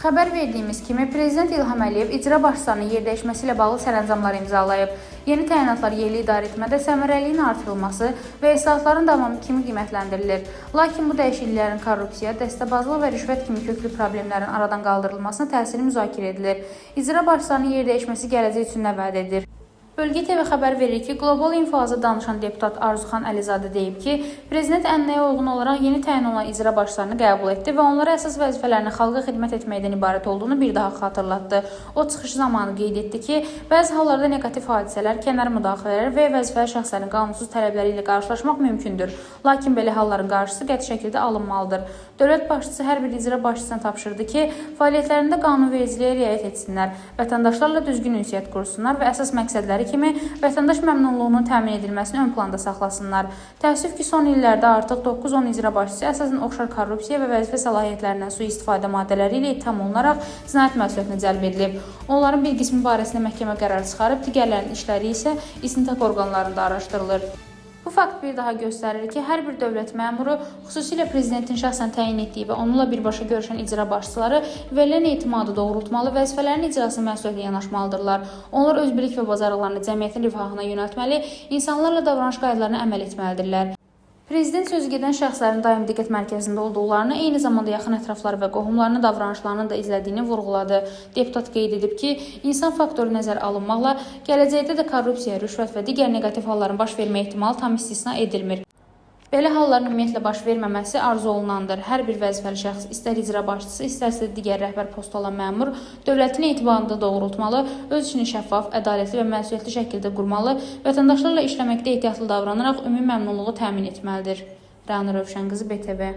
Xəbər verdiyimiz kimi, Prezident İlham Əliyev icra başçılarının yerdəyişməsi ilə bağlı sərəncamlar imzalayıb. Yeni təyinatlar yerli idarə etmədə səmərəliliyin artırılması və islahatların davamı kimi qiymətləndirilir. Lakin bu dəyişikliklərin korrupsiya, dəstəbazlıq və rüşvət kimi köklü problemlərin aradan qaldırılmasına təsiri müzakirə edilir. İcra başçılarının yerdəyişməsi gələcək üçün nə vəd edir? Bölgə TV xəbər verir ki, Qlobal İnfoaza danışan deputat Arzuxan Əlizadə deyib ki, Prezident ənənəyə uyğun olaraq yeni təyin olunan icra başçılarını qəbul etdi və onlara əsas vəzifələrinin xalqa xidmət etməkdən ibarət olduğunu bir daha xatırlatdı. O çıxışı zamanı qeyd etdi ki, bəzi hallarda neqativ hadisələr, kənar müdaxilələr və vəzifəli şəxslərin qanunsuz tələbləri ilə qarşılaşmaq mümkündür. Lakin belə halların qarşısı qəti şəkildə alınmalıdır. Dövlət başçısı hər bir icra başçısına tapşırdı ki, fəaliyyətlərində qanunvericiliyə riayət etsinlər, vətəndaşlarla düzgün ünsiyyət qursunlar və əsas məqsədləri kimi vətəndaş məmnunluğunun təmin edilməsini ön planda saxlasınlar. Təəssüf ki, son illərdə artıq 9-10 icra başçısı əsasən oxşar korrupsiya və vəzifə səlahiyyətlərindən sui-istifadə maddələri ilə ittiham olunaraq cinayət məsuliyyətinə cəlb edilib. Onların bir qismi barəsində məhkəmə qərarı çıxarıb, digərlərinin işləri isə istintaq orqanlarında araşdırılır. Bu fakt bir daha göstərir ki, hər bir dövlət məmuru, xüsusilə prezidentin şəxsən təyin etdiyi və onunla birbaşa görüşən icra başçıları verilən etimadı doğrultmalı, vəzifələrin icrası məsuliyyətlə yanaşmalıdırlar. Onlar öz bilik və bacarıqlarını cəmiyyətin rifahına yönəltməli, insanlarla davranış qaydalarına əməl etməlidirlər. Prezident sözügedən şəxslərin daim diqqət mərkəzində olduqlarını, eyni zamanda yaxın ətrafları və qohumlarının davranışlarını da izlədiyini vurğuladı. Deputat qeyd edib ki, insan faktoru nəzərə alınmaqla gələcəkdə də korrupsiya, rüşvət və digər neqativ halların baş vermə ehtimalı tam istisna edilmir. Belə halların ümumiyyətlə baş verməməsi arzu olunandır. Hər bir vəzifəli şəxs, istər icra başçısı, istərsə digər rəhbər postu olan məmur, dövlətin etibarını doğrultmalı, öz işini şəffaf, ədalətli və məsuliyyətli şəkildə qurmalı, vətəndaşlarla işləməkdə ehtiyatlı davranaraq ümumi məmnunluğu təmin etməlidir. Rəna Rövşənqızı, BTV.